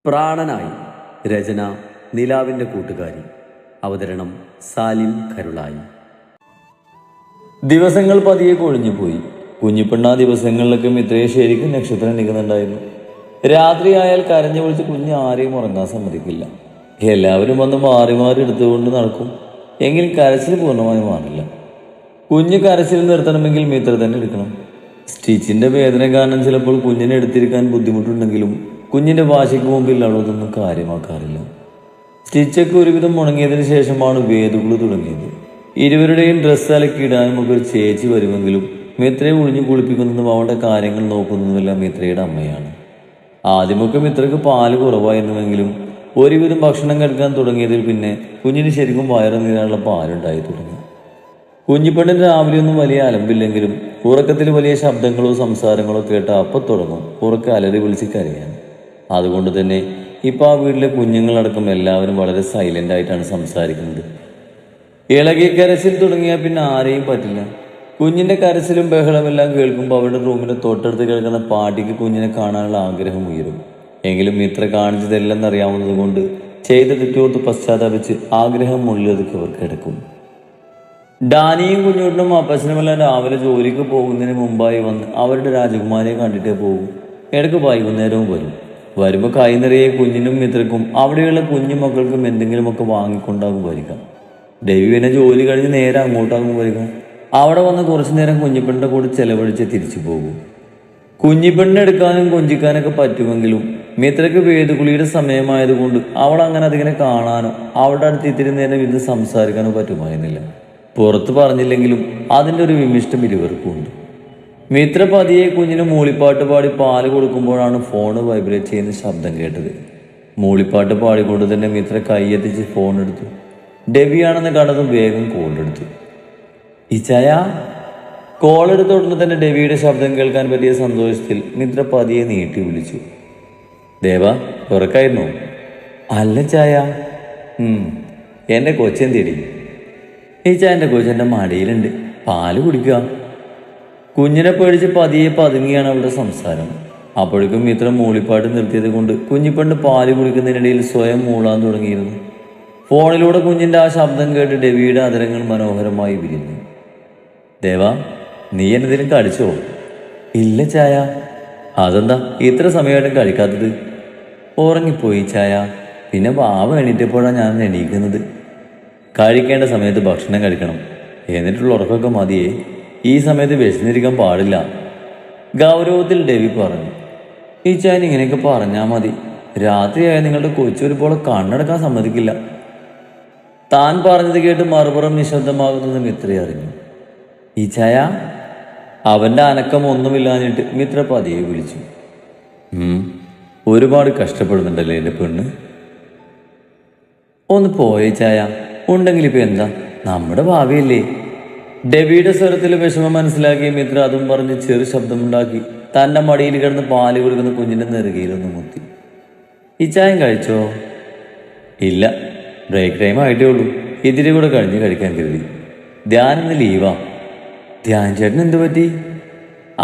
പ്രാണനായി. രചന നിലാവിൻ്റെ കൂട്ടുകാരി. അവതരണം സാലിം കരുളായി. ദിവസങ്ങൾ പതിയെ കൊഴിഞ്ഞുപോയി. കുഞ്ഞിപ്പെണ്ണ ദിവസങ്ങളിലൊക്കെ മിത്രയെ ശരിക്കും നക്ഷത്രം നിൽക്കുന്നുണ്ടായിരുന്നു. രാത്രിയായാൽ കരഞ്ഞു വിളിച്ച് കുഞ്ഞ് ആരെയും ഉറങ്ങാൻ സമ്മതിക്കില്ല. എല്ലാവരും വന്ന് മാറി മാറി എടുത്തുകൊണ്ട് നടക്കും. എങ്കിൽ കരച്ചിൽ പൂർണ്ണമായി മാറില്ല. കുഞ്ഞ് കരച്ചിൽ നിർത്തണമെങ്കിൽ മിത്ര തന്നെ എടുക്കണം. സ്റ്റിച്ചിൻ്റെ വേദന കാരണം ചിലപ്പോൾ കുഞ്ഞിനെ എടുത്തിരിക്കാൻ ബുദ്ധിമുട്ടുണ്ടെങ്കിലും കുഞ്ഞിൻ്റെ വാശിക്ക് മുമ്പിൽ അവളതൊന്നും കാര്യമാക്കാറില്ല. സ്റ്റിച്ചൊക്കെ ഒരുവിധം മുടങ്ങിയതിന് ശേഷമാണ് വേദുകൾ തുടങ്ങിയത്. ഇരുവരുടെയും ഡ്രസ്സ് അലക്കിയിടാനും ഒക്കെ ഒരു ചേച്ചി വരുമെങ്കിലും മിത്രയെ ഒഴിഞ്ഞു കുളിപ്പിക്കുന്നതും അവളുടെ കാര്യങ്ങൾ നോക്കുന്നതുമെല്ലാം മിത്രയുടെ അമ്മയാണ്. ആദ്യമൊക്കെ മിത്രയ്ക്ക് പാല് കുറവായിരുന്നുവെങ്കിലും ഒരുവിധം ഭക്ഷണം കഴിക്കാൻ തുടങ്ങിയതിൽ പിന്നെ കുഞ്ഞിന് ശരിക്കും വയറ് നീരാനുള്ള പാലുണ്ടായി തുടങ്ങി. കുഞ്ഞിപ്പെണ്ണിന് രാവിലെ ഒന്നും വലിയ അലമ്പില്ലെങ്കിലും ഉറക്കത്തിൽ വലിയ ശബ്ദങ്ങളോ സംസാരങ്ങളോ കേട്ട അപ്പം തുടങ്ങും ഉറക്കെ അലറി വിളിച്ച് കരയാൻ. അതുകൊണ്ട് തന്നെ ഇപ്പോൾ ആ വീട്ടിലെ കുഞ്ഞുങ്ങളടക്കം എല്ലാവരും വളരെ സൈലൻ്റ് ആയിട്ടാണ് സംസാരിക്കുന്നത്. ഇളകി കരച്ചിൽ തുടങ്ങിയാൽ പിന്നെ ആരെയും പറ്റില്ല. കുഞ്ഞിൻ്റെ കരച്ചിലും ബഹളമെല്ലാം കേൾക്കുമ്പോൾ അവരുടെ റൂമിൻ്റെ തൊട്ടടുത്ത് കേൾക്കുന്ന പാട്ടിക്ക് കുഞ്ഞിനെ കാണാനുള്ള ആഗ്രഹം ഉയരും. എങ്കിലും മിത്ര കാണിച്ചതെല്ലെന്നറിയാവുന്നത് കൊണ്ട് ചെയ്ത തെറ്റോർത്ത് പശ്ചാത്തപിച്ച് ആഗ്രഹം ഉള്ളിലൊതുക്കി അവർ കിടക്കും. ഡാനിയും കുഞ്ഞുട്ടനും അപ്പച്ചനുമെല്ലാം രാവിലെ ജോലിക്ക് പോകുന്നതിന് മുമ്പായി വന്ന് അവരുടെ രാജകുമാരിയെ കണ്ടിട്ടേ പോകും. ഇടയ്ക്ക് വൈകുന്നേരവും വരും. വരുമ്പോൾ കൈ നിറയെ കുഞ്ഞിനും മിത്രക്കും അവിടെയുള്ള കുഞ്ഞു മക്കൾക്കും എന്തെങ്കിലുമൊക്കെ വാങ്ങിക്കൊണ്ടാകും വരിക. ഡെവിനെ ജോലി കഴിഞ്ഞ് നേരെ അങ്ങോട്ടാകും വരിക. അവിടെ വന്ന് കുറച്ചു നേരം കുഞ്ഞിപ്പെണ്ണിൻ്റെ കൂടെ ചെലവഴിച്ച് തിരിച്ചു പോകും. കുഞ്ഞിപ്പെണ്ണിനെ എടുക്കാനും കൊഞ്ചിക്കാനൊക്കെ പറ്റുമെങ്കിലും മിത്രയ്ക്ക് വേദുകുളിയുടെ സമയമായതുകൊണ്ട് അവൾ അങ്ങനെ അതിങ്ങനെ കാണാനോ അവളുടെ അടുത്ത് ഇത്തിരി നേരം ഇരുന്ന് സംസാരിക്കാനോ പറ്റുമായിരുന്നില്ല. പുറത്ത് പറഞ്ഞില്ലെങ്കിലും അതിൻ്റെ ഒരു വിമിഷ്ടം ഇരുവർക്കും ഉണ്ട്. മിത്ര പതിയെ കുഞ്ഞിന് മൂളിപ്പാട്ട് പാടി പാല് കൊടുക്കുമ്പോഴാണ് ഫോണ് വൈബ്രേറ്റ് ചെയ്യുന്ന ശബ്ദം കേട്ടത്. മൂളിപ്പാട്ട് പാടിക്കൊണ്ട് തന്നെ മിത്ര കൈയെത്തിച്ച് ഫോൺ എടുത്തു. ഡെബിയാണെന്ന് കണ്ടതും വേഗം കോളെടുത്തു. ഇച്ചായ. കോളെടുത്ത ഉടനെ തന്നെ ഡെബിയുടെ ശബ്ദം കേൾക്കാൻ പറ്റിയ സന്തോഷത്തിൽ മിത്ര പതിയെ നീട്ടി വിളിച്ചു. ദേവ, ഉറക്കായിരുന്നോ? അല്ല ചായ. എൻ്റെ കൊച്ചൻ തേടി. ഈ ചായൻ്റെ കൊച്ചൻ്റെ മടിയിലുണ്ട്, പാല് കുടിക്കുക. കുഞ്ഞിനെ പേടിച്ച് പതിയെ പതുങ്ങിയാണ് അവളുടെ സംസാരം. അപ്പോഴേക്കും മിത്ര മൂളിപ്പാട്ട് നിർത്തിയത് കൊണ്ട് കുഞ്ഞിപ്പെണ്ണ് പാല് കുടിക്കുന്നതിനിടയിൽ സ്വയം മൂളാൻ തുടങ്ങിയിരുന്നു. ഫോണിലൂടെ കുഞ്ഞിൻ്റെ ആ ശബ്ദം കേട്ട് ഡെവിയുടെ അതരങ്ങൾ മനോഹരമായി വിരിഞ്ഞു. ദേവ, നീ എന്നതിലും കഴിച്ചോ? ഇല്ല ചായ. അതെന്താ ഇത്ര സമയമായിട്ടും കഴിക്കാത്തത്? ഉറങ്ങിപ്പോയി ചായ. പിന്നെ വാവ എണീറ്റപ്പോഴാണ് ഞാൻ എണീക്കുന്നത്. കഴിക്കേണ്ട സമയത്ത് ഭക്ഷണം കഴിക്കണം, എന്നിട്ടുള്ള ഉറക്കമൊക്കെ മതിയേ. ഈ സമയത്ത് വിശന്നിരിക്കാൻ പാടില്ല. ഗൗരവത്തിൽ ഡെവി പറഞ്ഞു. ഈ ചാൻ ഇങ്ങനെയൊക്കെ പറഞ്ഞാൽ മതി. രാത്രിയായ നിങ്ങളുടെ കൊച്ചൊരുപോലെ കണ്ണടക്കാൻ സമ്മതിക്കില്ല. താൻ പറഞ്ഞത് കേട്ട് മറുപുറം നിശബ്ദമാകുന്നത് മിത്ര അറിഞ്ഞു. ഈ ചായ. അവൻ്റെ അനക്കം ഒന്നുമില്ലാഞ്ഞിട്ട് മിത്ര പതിയെ വിളിച്ചു. ഒരുപാട് കഷ്ടപ്പെടുന്നുണ്ടല്ലേ എൻ്റെ പെണ്ണ്? ഒന്ന് പോയേ ചായ. ഉണ്ടെങ്കിൽ ഇപ്പം എന്താ, നമ്മുടെ ഭാവിയല്ലേ? ഡെവിയുടെ സ്വരത്തിൽ വിഷമം മനസ്സിലാക്കിയ മിത്ര അതും പറഞ്ഞ് ചെറു ശബ്ദമുണ്ടാക്കി തൻ്റെ മടിയിൽ കിടന്ന് പാല് കൊടുക്കുന്ന കുഞ്ഞിൻ്റെ നെറുകയിലൊന്ന് മുത്തി. ഈ ചായം കഴിച്ചോ? ഇല്ല, ബ്രേക്ക് ടൈം ആയിട്ടേ ഉള്ളൂ. ഇതിരെ കൂടെ കഴിഞ്ഞ് കഴിക്കാൻ കരുതി. ധ്യാനിന്ന് ലീവാ. ധ്യാൻ ചേട്ടൻ എന്തു പറ്റി?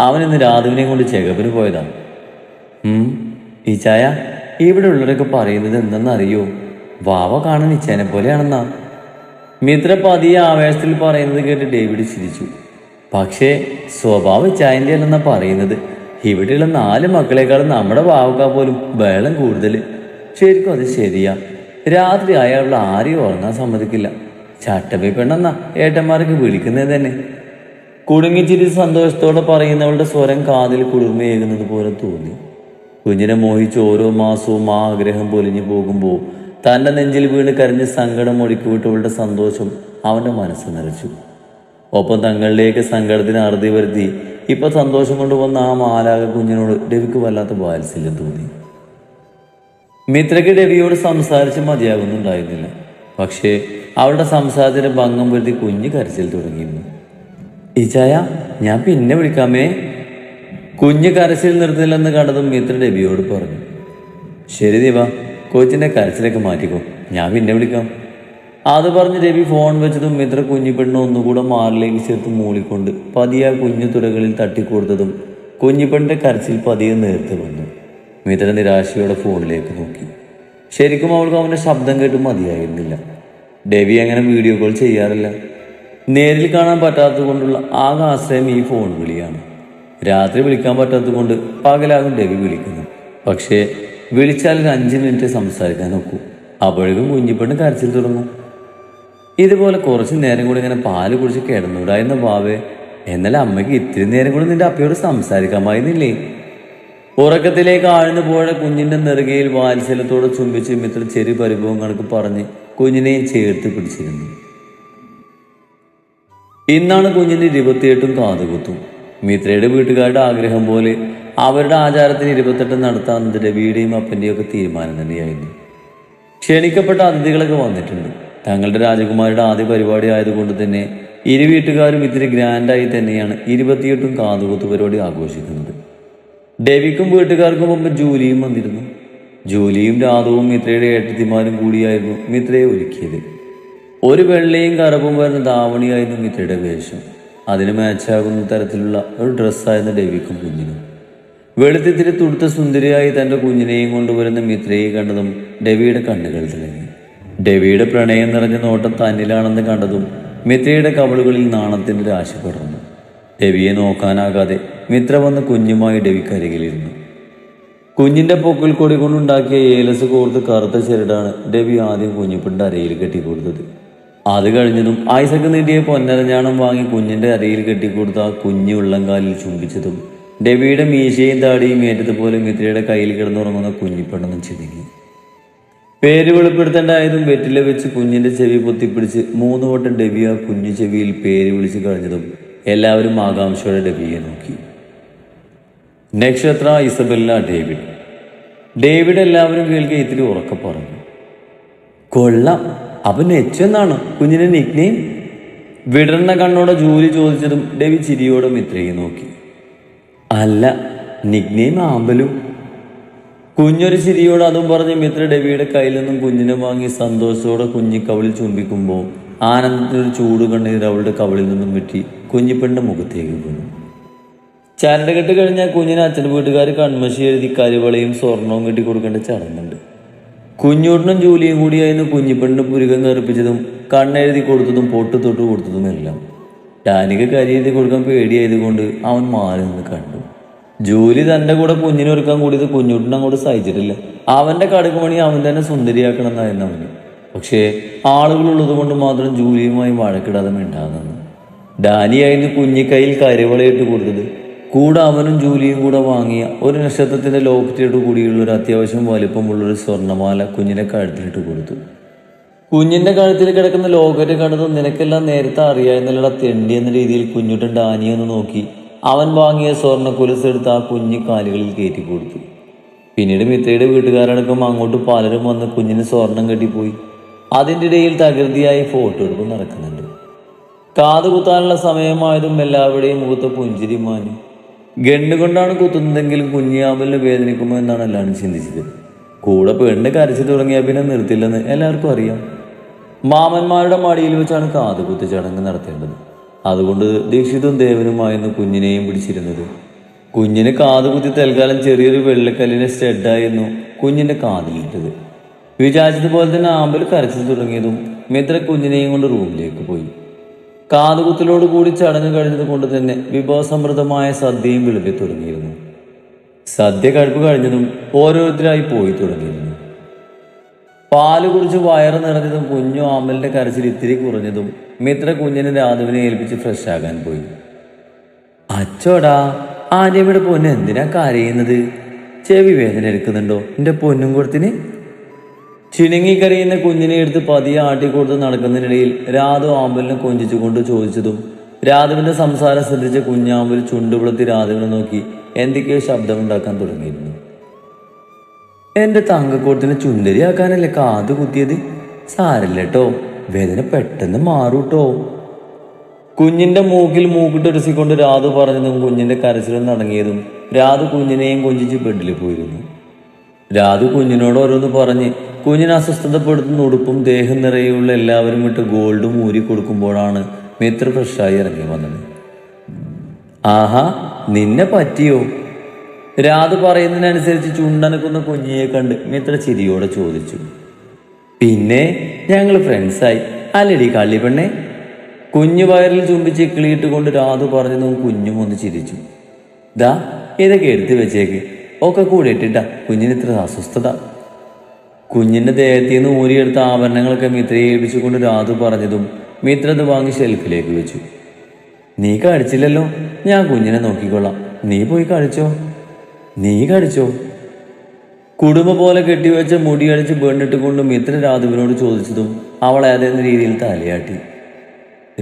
അവനിന്ന് രാധുവിനെയും കൊണ്ട് ചെകപ്പിന് പോയതാ. ഈ ചായ, ഇവിടെ ഉള്ളവരൊക്കെ പറയുന്നത് എന്തെന്നറിയോ? വാവ കാണാൻ ഇച്ചേനെ പോലെയാണെന്നാ. മിത്ര പതിയെ ആവേശത്തിൽ പറയുന്നത് കേട്ട് ഡേവിഡ് ചിരിച്ചു. പക്ഷേ സ്വഭാവം ഇച്ചായൻ്റെ അല്ലെന്നാ പറയുന്നത്. ഇവിടെയുള്ള 4 മക്കളെക്കാളും നമ്മുടെ വാവക്കാ പോലും ബഹളം കൂടുതൽ. ശരിക്കും അത് ശരിയാ. രാത്രി അയാളുള്ള ആരെയും ഉറങ്ങാൻ സമ്മതിക്കില്ല. ചട്ടമ്പി പെണ്ണെന്നാ ഏട്ടന്മാർക്ക് വിളിക്കുന്നത് തന്നെ. കുടുങ്ങിച്ചിരി സന്തോഷത്തോടെ പറയുന്നവളുടെ സ്വരം കാതിൽ കുളിർമയേകുന്നത് പോലെ തോന്നി. കുഞ്ഞിനെ മോഹിച്ച് ഓരോ മാസവും ആ ആഗ്രഹം പൊലിഞ്ഞു പോകുമ്പോൾ തൻ്റെ നെഞ്ചിൽ വീണ് കരഞ്ഞ് സങ്കടം ഒഴുക്കിവിട്ടവളുടെ സന്തോഷം അവൻ്റെ മനസ്സ് നിറച്ചു. ഒപ്പം തങ്ങളിലേക്ക് സങ്കടത്തിന് അറുതി വരുത്തി ഇപ്പം സന്തോഷം കൊണ്ടുവന്ന ആ മാലാക കുഞ്ഞിനോട് ഡെവിക്ക് വല്ലാത്ത വാത്സല്യം തോന്നി. മിത്രയ്ക്ക് ഡെവിയോട് സംസാരിച്ച് മതിയാകുന്നുണ്ടായിരുന്നില്ല. പക്ഷേ അവളുടെ സംസാരത്തിന് ഭംഗം വരുത്തി കുഞ്ഞ് കരച്ചിൽ തുടങ്ങിയിരുന്നു. ഈ ചായ, ഞാൻ പിന്നെ വിളിക്കാമേ. കുഞ്ഞ് കരച്ചിൽ നിർത്തില്ലെന്ന് കണ്ടതും മിത്ര ഡെവിയോട് പറഞ്ഞു. ശരി ദിവ, കൊച്ചിൻ്റെ കരച്ചിലൊക്കെ മാറ്റിക്കോ, ഞാൻ പിന്നെ വിളിക്കാം. അത് പറഞ്ഞ് രവി ഫോൺ വെച്ചതും മിത്ര കുഞ്ഞിപ്പെണ്ണ് ഒന്നുകൂടെ മാറിലേക്ക് ചേർത്ത് മൂളിക്കൊണ്ട് പതിയെ കുഞ്ഞു തുറകളിൽ തട്ടിക്കൊടുത്തതും കുഞ്ഞിപ്പെണ്ണിൻ്റെ കരച്ചിൽ പതിയെ നേർത്ത് വന്നു. മിത്ര നിരാശയോടെ ഫോണിലേക്ക് നോക്കി. ശരിക്കും അവൾക്ക് അവൻ്റെ ശബ്ദം കേട്ട് മതിയായിരുന്നില്ല. ഡെവി അങ്ങനെ വീഡിയോ കോൾ ചെയ്യാറില്ല. നേരിൽ കാണാൻ പറ്റാത്തത് കൊണ്ടുള്ള ആകെ ആശ്രയം ഈ ഫോൺ വിളിയാണ്. രാത്രി വിളിക്കാൻ പറ്റാത്തത് കൊണ്ട് പകലാകും ഡെവി വിളിക്കുന്നു. പക്ഷേ വിളിച്ചാൽ ഒരു 5 മിനിറ്റ് സംസാരിക്കാൻ നോക്കൂ. അപ്പോഴേക്കും കുഞ്ഞിപ്പെണ്ണ് കരച്ചിൽ തുടങ്ങും. ഇതുപോലെ കുറച്ച് നേരം കൂടി ഇങ്ങനെ പാല് കുടിച്ച് കിടന്നൂടായിരുന്ന ബാവേ, എന്നാൽ അമ്മയ്ക്ക് ഇത്തിരി നേരം കൂടി നിന്റെ അപ്പയോട് സംസാരിക്കാമായിരുന്നില്ലേ? ഉറക്കത്തിലേക്ക് ആഴ്ന്നു പോയ കുഞ്ഞിന്റെ നെറുകയിൽ വാത്സല്യത്തോടെ ചുംബിച്ച് മിത്ര ചെറിയ പരിഭവം കണക്ക് പറഞ്ഞ് കുഞ്ഞിനെയും ചേർത്ത് പിടിച്ചിരുന്നു. ഇന്നാണ് കുഞ്ഞിന്റെ 28 കാതുകുത്തും. മിത്രയുടെ വീട്ടുകാരുടെ ആഗ്രഹം പോലെ അവരുടെ ആചാരത്തിന് 28 നടത്താവുന്നത് രവിയുടെയും അപ്പൻ്റെയും ഒക്കെ തീരുമാനം തന്നെയായിരുന്നു. ക്ഷണിക്കപ്പെട്ട അതിഥികളൊക്കെ വന്നിട്ടുണ്ട്. തങ്ങളുടെ രാജകുമാരിയുടെ ആദ്യ പരിപാടി ആയതുകൊണ്ട് തന്നെ ഇരു വീട്ടുകാരും ഇത്തിരി ഗ്രാൻഡായി തന്നെയാണ് 28 കാതുകുത്ത് പരിപാടി ആഘോഷിക്കുന്നത്. ഡെവിക്കും വീട്ടുകാർക്കും മുമ്പ് ജൂലിയും വന്നിരുന്നു. ജൂലിയും രാധവും മിത്രയുടെ ഏട്ടത്തിമാരും കൂടിയായിരുന്നു മിത്രയെ ഒരുക്കിയത്. ഒരു വെള്ളയും കറുപ്പും വരുന്ന ധാവണിയായിരുന്നു മിത്രയുടെ വേഷം. അതിന് മാച്ചാകുന്ന തരത്തിലുള്ള ഒരു ഡ്രസ്സായിരുന്നു ഡെവിക്കും കുഞ്ഞിനും. വെളുത്തിത്തിരി തുടുത്ത സുന്ദരിയായി തൻ്റെ കുഞ്ഞിനെയും കൊണ്ടുവരുന്ന മിത്രയെ കണ്ടതും ഡെവിയുടെ കണ്ണുകൾ തിളങ്ങി. ഡെവിയുടെ പ്രണയം നിറഞ്ഞ നോട്ടം തന്നിലാണെന്ന് കണ്ടതും മിത്രയുടെ കവളുകളിൽ നാണത്തിൻ്റെ രാശി പടർന്നു. ഡെവിയെ നോക്കാനാകാതെ മിത്ര വന്ന് കുഞ്ഞുമായി ഡെവിക്കരികിലിരുന്നു. കുഞ്ഞിന്റെ പൊക്കിൽ കൊടി കൊണ്ടുണ്ടാക്കിയ ഏലസ് കോർത്ത് കറുത്ത ചെരടാണ് ഡെവി ആദ്യം കുഞ്ഞിപ്പിന്റെ അരയിൽ കെട്ടിക്കൊടുത്തത്. അത് കഴിഞ്ഞതും ഐസക്ക് നീട്ടിയ പൊന്നരഞ്ഞാണം വാങ്ങി കുഞ്ഞിന്റെ അരയിൽ കെട്ടിക്കൊടുത്ത ആ കുഞ്ഞു ഉള്ളംകാലിൽ ചുംബിച്ചതും ഡെവിയുടെ മീശയും താടിയും ഏറ്റതുപോലെ മിത്രയുടെ കയ്യിൽ കിടന്നുറങ്ങുന്ന കുഞ്ഞിപ്പെണ്ണെന്ന് ചിണുങ്ങി. പേര് വെളിപ്പെടുത്തേണ്ടായതും വെറ്റില വെച്ച് കുഞ്ഞിന്റെ ചെവി പൊത്തിപ്പിടിച്ച് 3 വട്ടം ഡെവി ആ കുഞ്ഞു ചെവിയിൽ പേര് വിളിച്ച് കഴിഞ്ഞതും എല്ലാവരും ആകാംക്ഷയോടെ ഡെവിയെ നോക്കി. നക്ഷത്ര, ഇസബെല്ല, ഡേവിഡ്. ഡേവിഡ് എല്ലാവരും കേൾക്കെ ഇത്തിരി ഉറക്കെ പറഞ്ഞു. കൊള്ളാം, അപ്പൊ നെച്ചെന്നാണ് കുഞ്ഞിന്റെ നിക്നെയിം? വിടർന്ന കണ്ണോടെ ജൂലി ചോദിച്ചതും ഡെവി ചിരിയോടെ മിത്രയെ നോക്കി. അല്ല, നിക്നെയിം ആമ്പലു. കുഞ്ഞൊരു ചിരിയോട് അതും പറഞ്ഞ് മിത്ര ഡെവിയുടെ കയ്യിൽ നിന്നും കുഞ്ഞിനെ വാങ്ങി സന്തോഷത്തോടെ കുഞ്ഞിക്കവളിൽ ചുംബിക്കുമ്പോൾ ആനന്ദത്തിനൊരു ചൂട് കണ്ണീർ അവളുടെ കവളിൽ നിന്നും വെട്ടി കുഞ്ഞിപ്പെണ്ണിന്റെ മുഖത്തേക്ക് വീണു. ചരടുകെട്ട് കഴിഞ്ഞാൽ കുഞ്ഞിന് അച്ഛൻ്റെ വീട്ടുകാർ കൺമശി എഴുതി കരിവളയും സ്വർണവും കെട്ടി കൊടുക്കേണ്ട ചടങ്ങുണ്ട്. കുഞ്ഞൂട്ടനും ജൂലിയും കൂടിയായിരുന്നു കുഞ്ഞിപ്പെണ്ണിന് പുരുകം കറുപ്പിച്ചതും കണ്ണെഴുതി കൊടുത്തതും പൊട്ടു തൊട്ട് കൊടുത്തതും എല്ലാം. ഡാനിക്ക് കരിയെഴുതി കൊടുക്കാൻ പേടിയായതുകൊണ്ട് അവൻ മാറി നിന്ന് കണ്ടു. ജൂലി തൻ്റെ കൂടെ കുഞ്ഞിനൊരുക്കാൻ കൂടിയത് കുഞ്ഞൂട്ടൻ അങ്ങോട്ട് സഹിച്ചിട്ടില്ല. അവൻ്റെ കടുക്കുമണി അവൻ തന്നെ സുന്ദരിയാക്കണം എന്നായിരുന്നു അവന്. പക്ഷേ ആളുകളുള്ളത് കൊണ്ട് മാത്രം ജൂലിയുമായി വഴക്കിടാതെ മിണ്ടാകുന്നു. ഡാനിയായിരുന്നു കുഞ്ഞിക്കൈയിൽ കരിവളയിട്ട് കൊടുത്തത്. കൂടെ അവനും ജൂലിയും കൂടെ വാങ്ങിയ ഒരു നക്ഷത്രത്തിന്റെ ലോക്കറ്റിട്ട് കൂടിയുള്ള ഒരു അത്യാവശ്യം വലിപ്പമുള്ളൊരു സ്വർണ്ണമാല കുഞ്ഞിന്റെ കഴുത്തിലിട്ട് കൊടുത്തു. കുഞ്ഞിന്റെ കഴുത്തിൽ കിടക്കുന്ന ലോക്കറ്റ് കണ്ടത് നിനക്കെല്ലാം നേരത്തെ അറിയാവുന്നല്ലട തെണ്ടി എന്ന രീതിയിൽ കുഞ്ഞുട്ടൻ ഡാനിയൊന്ന് നോക്കി അവൻ വാങ്ങിയ സ്വർണ്ണ കുലസെടുത്ത് ആ കുഞ്ഞി കാലുകളിൽ കയറ്റി കൊടുത്തു. പിന്നീട് മിത്രയുടെ വീട്ടുകാരടക്കം അങ്ങോട്ട് പലരും വന്ന് കുഞ്ഞിന് സ്വർണം കെട്ടിപ്പോയി. അതിൻ്റെ ഇടയിൽ തകൃതിയായി ഫോട്ടോ എടുപ്പ് നടക്കുന്നുണ്ട്. കാതുകുത്താനുള്ള സമയമായതും എല്ലാവരുടെയും മുഖത്ത് പുഞ്ചിരി മാഞ്ഞു. ഗണ്ടുകൊണ്ടാണ് കുത്തുന്നതെങ്കിലും കുഞ്ഞിയാമ്പലിന് വേദനിക്കുമോ എന്നാണ് എല്ലാവരും ചിന്തിച്ചത്. കൂടെ പെണ്ണ് കരച്ചു തുടങ്ങിയാൽ പിന്നെ നിർത്തില്ലെന്ന് എല്ലാവർക്കും അറിയാം. മാമന്മാരുടെ മടിയിൽ വെച്ചാണ് കാതുകുത്ത് ചടങ്ങ് നടത്തേണ്ടത്. അതുകൊണ്ട് ദീക്ഷിതും ദേവനുമായിരുന്നു കുഞ്ഞിനെയും പിടിച്ചിരുന്നത്. കുഞ്ഞിന് കാതുകുത്തി തൽക്കാലം ചെറിയൊരു വെള്ളക്കല്ലിനെ സ്റ്റെഡായിരുന്നു കുഞ്ഞിന്റെ കാതിലിട്ടത്. വിചാരിച്ചതുപോലെ തന്നെ ആമ്പൽ കരച്ചു തുടങ്ങിയതും മിത്ര കുഞ്ഞിനെയും കൊണ്ട് റൂമിലേക്ക് പോയി. കാതുകുത്തലോട് കൂടി ചടങ്ങ് കഴിഞ്ഞത് കൊണ്ട് തന്നെ വിഭവസമൃദ്ധമായ സദ്യയും വിളമ്പി തുടങ്ങിയിരുന്നു. സദ്യ കഴിപ്പ് കഴിഞ്ഞതും ഓരോരുത്തരായി പോയി തുടങ്ങിയിരുന്നു. പാല് കുടിച്ച് വയറ് നിറഞ്ഞതും കുഞ്ഞു ആമ്പലിന്റെ കരച്ചിൽ ഇത്തിരി കുറഞ്ഞതും മിത്ര കുഞ്ഞിനെ രാധുവിനെ ഏൽപ്പിച്ച് ഫ്രഷ് ആകാൻ പോയി. അച്ചോടാ, ആര്യയുടെ പൊന്ന് എന്തിനാ കരയുന്നത്? ചെവി വേദന എടുക്കുന്നുണ്ടോ എന്റെ പൊന്നും കൊടുത്തിന്? ചിണുങ്ങിക്കരയുന്ന കുഞ്ഞിനെ എടുത്ത് പതിയെ ആട്ടിക്കൊടുത്ത് നടക്കുന്നതിനിടയിൽ രാധു ആമ്പലിനെ കൊഞ്ചിച്ചുകൊണ്ട് ചോദിച്ചതും രാധുവിന്റെ സംസാരം ശ്രദ്ധിച്ച കുഞ്ഞാമ്പൽ ചുണ്ടുപിളത്തി രാധുവിനെ നോക്കി എന്തൊക്കെയോ ശബ്ദമുണ്ടാക്കാൻ തുടങ്ങിയിരുന്നു. എന്റെ തങ്കക്കോട്ടിനെ ചുന്ദരിയാക്കാനല്ലേ കാതു കുത്തിയത്? സാരല്ലേട്ടോ, വേദന പെട്ടെന്ന് മാറൂട്ടോ. കുഞ്ഞിന്റെ മൂക്കിൽ മൂക്കിട്ടൊരസിക്കൊണ്ട് രാധു പറഞ്ഞതും കുഞ്ഞിന്റെ കരച്ചിലും തുടങ്ങിയതും രാധു കുഞ്ഞിനെയും കൊഞ്ചിച്ച് ബെഡിൽ പോയിരുന്നു. രാധു കുഞ്ഞിനോട് ഓരോന്ന് പറഞ്ഞ് കുഞ്ഞിനെ അസ്വസ്ഥതപ്പെടുത്തുന്ന ഉടുപ്പും ദേഹം നിറയുള്ള എല്ലാവരും ഇട്ട് ഗോൾഡും ഊരി കൊടുക്കുമ്പോഴാണ് മിത്ര ഫ്രഷായി ഇറങ്ങി വന്നത്. ആഹാ, നിന്നെ പറ്റിയോ? രാധ പറയുന്നതിനനുസരിച്ച് ചുണ്ടനക്കുന്ന കുഞ്ഞിയെ കണ്ട് മിത്ര ചിരിയോടെ ചോദിച്ചു. പിന്നെ ഞങ്ങൾ ഫ്രണ്ട്സായി അല്ലടി കള്ളിപ്പെണ്ണെ? കുഞ്ഞു വയറിൽ ചുംബിച്ച് കിളിയിട്ട് കൊണ്ട് രാധ പറഞ്ഞതും കുഞ്ഞും ഒന്ന് ചിരിച്ചു. ദാ ഇതൊക്കെ എടുത്തു വെച്ചേക്ക്, ഒക്കെ കൂടെ ഇട്ടിട്ടാ കുഞ്ഞിന് ഇത്ര അസ്വസ്ഥത. കുഞ്ഞിന്റെ ദേഹത്തിൽ നിന്ന് ഊരിയെടുത്ത ആഭരണങ്ങളൊക്കെ മിത്രയെ ഏൽപ്പിച്ചുകൊണ്ട് രാധു പറഞ്ഞതും മിത്ര അത് വാങ്ങി ഷെൽഫിലേക്ക് വെച്ചു. നീ കഴിച്ചില്ലല്ലോ, ഞാൻ കുഞ്ഞിനെ നോക്കിക്കൊള്ളാം, നീ പോയി കഴിച്ചോ. കുടുംബ പോലെ കെട്ടിവെച്ച മുടിയടിച്ച് പെണ്ണിട്ടുകൊണ്ട് മിത്ര രാധുവിനോട് ചോദിച്ചതും അവൾ ഏതെന്ന രീതിയിൽ തലയാട്ടി.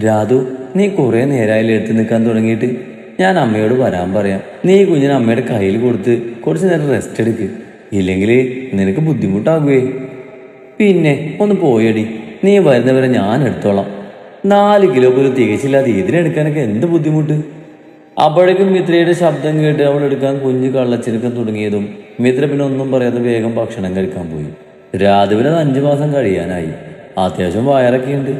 രാധു, നീ കുറെ നേരമായാലും എടുത്തു നിൽക്കാൻ തുടങ്ങിയിട്ട്. ഞാൻ അമ്മയോട് വരാൻ പറയാം. നീ കുഞ്ഞിനെ അമ്മയുടെ കയ്യിൽ കൊടുത്ത് കുറച്ച് നേരം റെസ്റ്റ് എടുക്ക്, ഇല്ലെങ്കിൽ നിനക്ക് ബുദ്ധിമുട്ടാകുവേ. പിന്നെ ഒന്ന് പോയടി, നീ വരുന്നവരെ ഞാൻ എടുത്തോളാം. 4 കിലോ പോലും തികച്ചില്ലാതെ ഇതിനെടുക്കാനൊക്കെ എന്ത് ബുദ്ധിമുട്ട്. അപ്പോഴേക്കും മിത്രയുടെ ശബ്ദം കേട്ട് അവൾ എടുക്കാൻ കുഞ്ഞ് കള്ളച്ചെടുക്കാൻ തുടങ്ങിയതും മിത്ര പിന്നെ ഒന്നും പറയാതെ വേഗം ഭക്ഷണം കഴിക്കാൻ പോയി. രാധുവിന് 5 മാസം കഴിയാനായി. അത്യാവശ്യം വയറൊക്കെയുണ്ട്.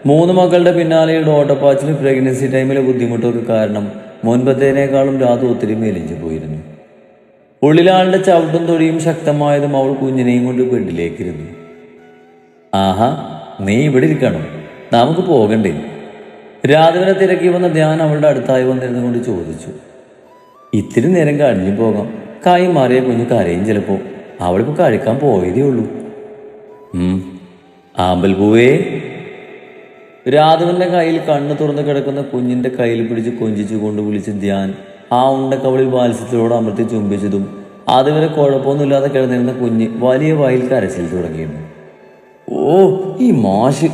3 മക്കളുടെ പിന്നാലെയുടെ ഓട്ടപ്പാച്ചിലും പ്രഗ്നൻസി ടൈമിലെ ബുദ്ധിമുട്ടൊക്കെ കാരണം മുൻപത്തേനേക്കാളും രാധു ഒത്തിരി മെലിഞ്ഞു പോയിരുന്നു. ഉള്ളിലാളുടെ ചവിട്ടും തൊടിയും ശക്തമായതും അവൾ കുഞ്ഞിനെയും കൊണ്ട് ബെഡിലേക്കിരുന്നു. ആഹാ, നീ ഇവിടെ ഇരിക്കണം, നമുക്ക് പോകണ്ടേ? രാധുവിനെ തിരക്കി വന്ന ധ്യാൻ അവളുടെ അടുത്തായി വന്നിരുന്നു കൊണ്ട് ചോദിച്ചു. ഇത്തിരി നേരം കഴിഞ്ഞു പോകാം, കായി മാറിയ കുഞ്ഞ് കരയും ചിലപ്പോ. അവളിപ്പോ കഴിക്കാൻ പോയതേ ഉള്ളൂ. ആമ്പൽപൂവേ. രാധവന്റെ കയ്യിൽ കണ്ണു തുറന്ന് കിടക്കുന്ന കുഞ്ഞിന്റെ കയ്യിൽ പിടിച്ച് കൊഞ്ചിച്ചു കൊണ്ട് വിളിച്ച് ധ്യാൻ ആ ഉണ്ടക്കവളിൽ വാത്സ്യത്തിലൂടെ അമർത്തി ചുംബിച്ചതും അതുവരെ കുഴപ്പമൊന്നുമില്ലാതെ കിടന്നിരുന്ന കുഞ്ഞ് വലിയ വായിൽ കരച്ചിൽ തുടങ്ങിയിരുന്നു. ഓ, ഈ മാഷ്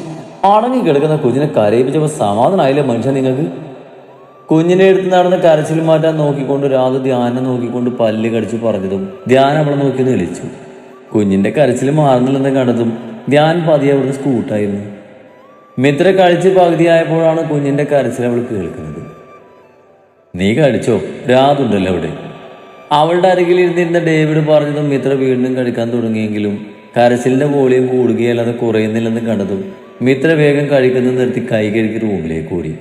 അടങ്ങി കിടക്കുന്ന കുഞ്ഞിനെ കരയിപ്പിച്ചപ്പോൾ സമാധാനമായില്ലേ മനുഷ്യൻ നിങ്ങൾക്ക്? കുഞ്ഞിനെ എടുത്ത് നടന്ന് കരച്ചിൽ മാറ്റാൻ നോക്കിക്കൊണ്ട് രാധ ധ്യാനം നോക്കിക്കൊണ്ട് പല്ല് കടിച്ചു പറഞ്ഞതും ധ്യാൻ അവളെ നോക്കി വിളിച്ചു. കുഞ്ഞിന്റെ കരച്ചിൽ മാറുന്നില്ലെന്ന് കണ്ടതും ധ്യാൻ പതിയെ അവിടുന്ന് സ്കൂട്ടായിരുന്നു. മിത്ര കഴിച്ച് പകുതിയായപ്പോഴാണ് കുഞ്ഞിന്റെ കരച്ചിൽ അവൾ കേൾക്കുന്നത്. നീ കഴിച്ചോ, രാധുണ്ടല്ലോ അവിടെ. അവളുടെ അരികിൽ ഇരുന്നിരുന്ന ഡേവിഡ് പറഞ്ഞതും മിത്ര വീണ്ടും കഴിക്കാൻ തുടങ്ങിയെങ്കിലും കരച്ചിലിന്റെ വോളിയം കൂടുകയല്ലാതെ കുറയുന്നില്ലെന്ന് കണ്ടതും മിത്ര വേഗം കഴിക്കുന്നത് നിർത്തി കൈ കഴുകി റൂമിലേക്ക് ഓടി.